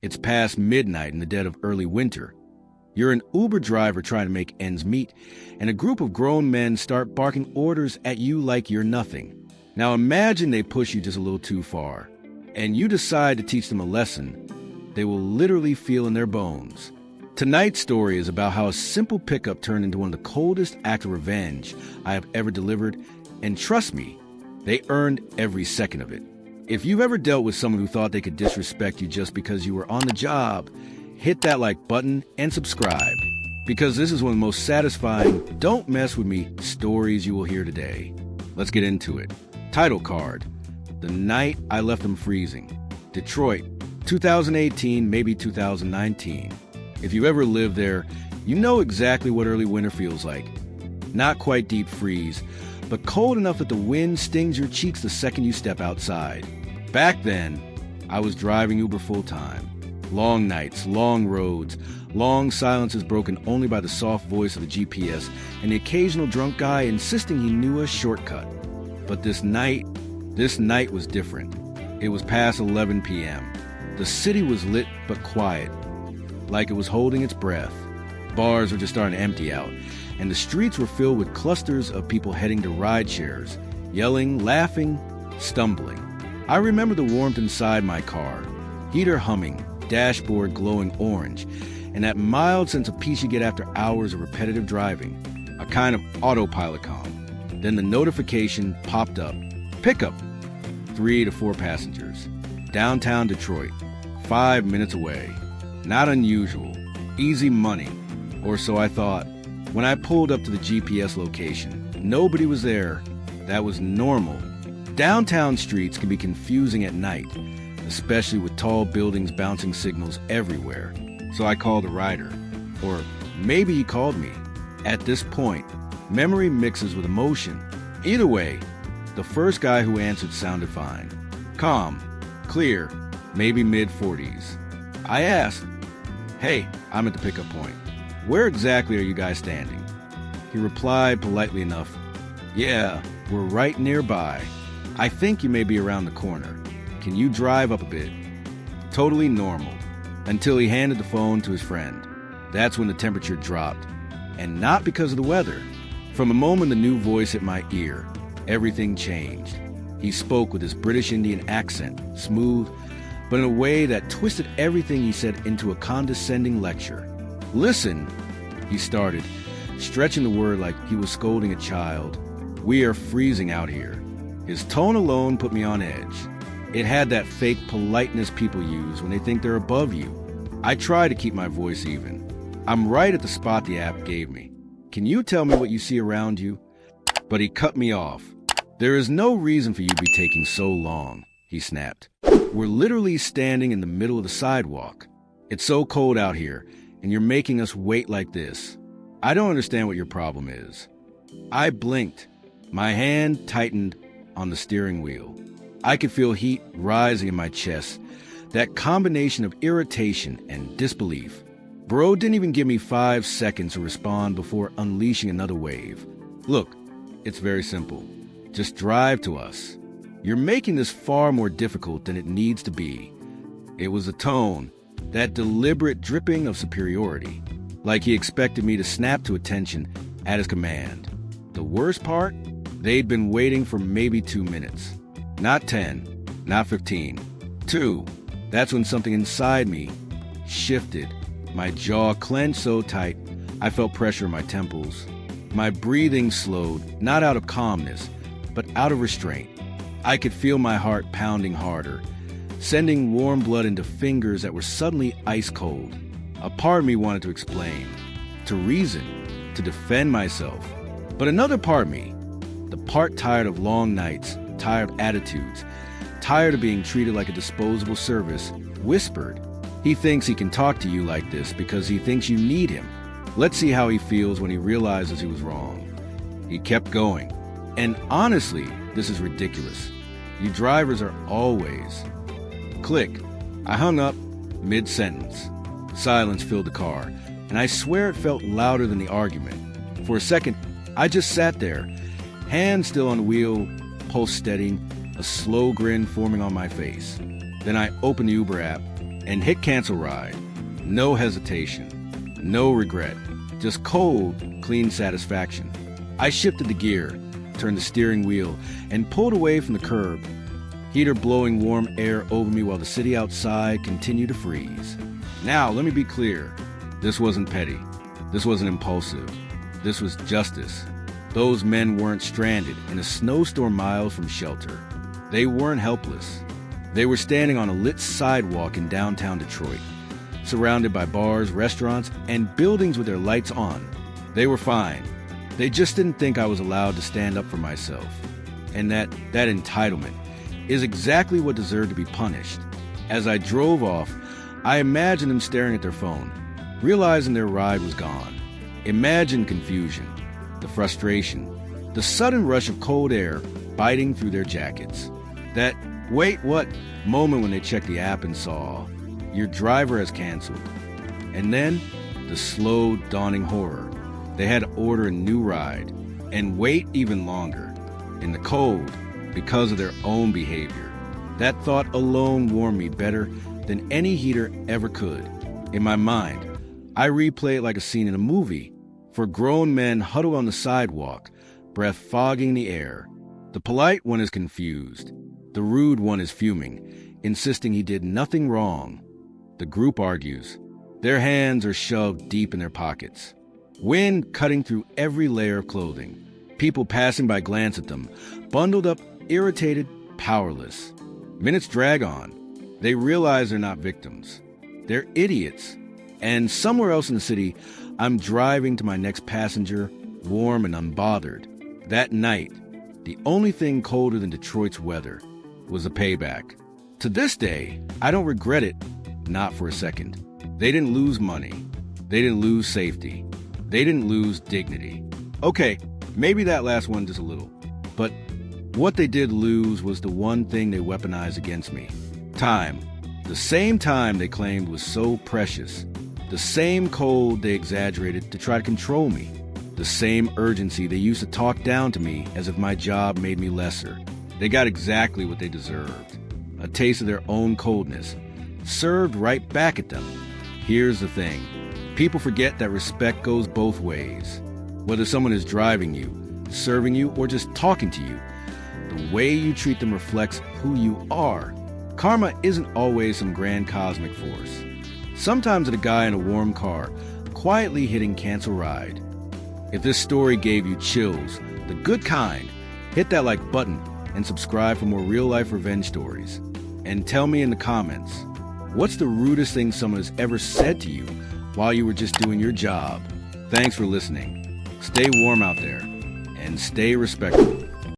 It's past midnight in the dead of early winter. You're an Uber driver trying to make ends meet, and a group of grown men start barking orders at you like you're nothing. Now imagine they push you just a little too far, and you decide to teach them a lesson they will literally feel in their bones. Tonight's story is about how a simple pickup turned into one of the coldest acts of revenge I have ever delivered, and trust me, they earned every second of it. If you've ever dealt with someone who thought they could disrespect you just because you were on the job, hit that like button and subscribe, because this is one of the most satisfying "don't mess with me" stories you will hear today. Let's get into it. Title card: The Night I Left Them Freezing. Detroit, 2018, maybe 2019. If you ever lived there, you know exactly what early winter feels like. Not quite deep freeze, but cold enough that the wind stings your cheeks the second you step outside. Back then, I was driving Uber full-time. Long nights, long roads, long silences broken only by the soft voice of the GPS and the occasional drunk guy insisting he knew a shortcut. But this night was different. It was past 11 p.m. The city was lit but quiet, like it was holding its breath. Bars were just starting to empty out, and the streets were filled with clusters of people heading to ride shares, yelling, laughing, stumbling. I remember the warmth inside my car, heater humming, dashboard glowing orange, and that mild sense of peace you get after hours of repetitive driving, a kind of autopilot calm. Then the notification popped up. Pickup, 3 to 4 passengers. Downtown Detroit, 5 minutes away. Not unusual, easy money, or so I thought. When I pulled up to the GPS location, nobody was there. That was normal. Downtown streets can be confusing at night, especially with tall buildings bouncing signals everywhere. So I called a rider. Or maybe he called me. At this point, memory mixes with emotion. Either way, the first guy who answered sounded fine. Calm, clear, maybe mid-40s. I asked, "Hey, I'm at the pickup point. Where exactly are you guys standing?" He replied politely enough, "Yeah, we're right nearby. I think you may be around the corner. Can you drive up a bit?" Totally normal, until he handed the phone to his friend. That's when the temperature dropped, and not because of the weather. From the moment the new voice hit my ear, everything changed. He spoke with his British Indian accent, smooth, but in a way that twisted everything he said into a condescending lecture. "Listen," he started, stretching the word like he was scolding a child. "We are freezing out here." His tone alone put me on edge. It had that fake politeness people use when they think they're above you. I try to keep my voice even. I'm right at the spot the app gave me. "Can you tell me what you see around you?" But he cut me off. "There is no reason for you to be taking so long," he snapped. "We're literally standing in the middle of the sidewalk. It's so cold out here, and you're making us wait like this. I don't understand what your problem is." I blinked. My hand tightened on the steering wheel. I could feel heat rising in my chest, that combination of irritation and disbelief. Bro didn't even give me 5 seconds to respond before unleashing another wave. "Look, it's very simple. Just drive to us. You're making this far more difficult than it needs to be." It was the tone, that deliberate dripping of superiority, like he expected me to snap to attention at his command. The worst part? They'd been waiting for maybe 2 minutes. Not 10, not 15. 2. That's when something inside me shifted. My jaw clenched so tight, I felt pressure in my temples. My breathing slowed, not out of calmness, but out of restraint. I could feel my heart pounding harder, sending warm blood into fingers that were suddenly ice cold. A part of me wanted to explain, to reason, to defend myself. But another part of me, the part tired of long nights, tired of attitudes, tired of being treated like a disposable service, whispered, "He thinks he can talk to you like this because he thinks you need him. Let's see how he feels when he realizes he was wrong." He kept going. And honestly, this is ridiculous. You drivers are always... Click. I hung up mid-sentence. Silence filled the car, and I swear it felt louder than the argument. For a second, I just sat there, hands still on the wheel, pulse steadying, a slow grin forming on my face. Then I opened the Uber app, and hit cancel ride. No hesitation, no regret, just cold, clean satisfaction. I shifted the gear, turned the steering wheel, and pulled away from the curb. Heater blowing warm air over me while the city outside continued to freeze. Now, let me be clear. This wasn't petty. This wasn't impulsive. This was justice. Those men weren't stranded in a snowstorm miles from shelter. They weren't helpless. They were standing on a lit sidewalk in downtown Detroit, surrounded by bars, restaurants, and buildings with their lights on. They were fine. They just didn't think I was allowed to stand up for myself. And that entitlement is exactly what deserved to be punished. As I drove off, I imagined them staring at their phone, realizing their ride was gone. Imagine confusion, the frustration, the sudden rush of cold air biting through their jackets. That wait, what moment when they checked the app and saw your driver has canceled. And then the slow dawning horror. They had to order a new ride and wait even longer in the cold because of their own behavior. That thought alone warmed me better than any heater ever could. In my mind, I replay it like a scene in a movie, for grown men huddled on the sidewalk, breath fogging the air. The polite one is confused. The rude one is fuming, insisting he did nothing wrong. The group argues. Their hands are shoved deep in their pockets. Wind cutting through every layer of clothing. People passing by glance at them, bundled up, irritated, powerless. Minutes drag on. They realize they're not victims. They're idiots. And somewhere else in the city, I'm driving to my next passenger, warm and unbothered. That night, the only thing colder than Detroit's weather was a payback. To this day, I don't regret it, not for a second. They didn't lose money. They didn't lose safety. They didn't lose dignity. Okay, maybe that last one just a little. But what they did lose was the one thing they weaponized against me. Time. The same time they claimed was so precious. The same cold they exaggerated to try to control me. The same urgency they used to talk down to me as if my job made me lesser. They got exactly what they deserved. A taste of their own coldness, served right back at them. Here's the thing. People forget that respect goes both ways. Whether someone is driving you, serving you, or just talking to you, the way you treat them reflects who you are. Karma isn't always some grand cosmic force. Sometimes it's a guy in a warm car, quietly hitting cancel ride. If this story gave you chills, the good kind, hit that like button and subscribe for more real-life revenge stories. And tell me in the comments, what's the rudest thing someone has ever said to you while you were just doing your job? Thanks for listening. Stay warm out there and stay respectful.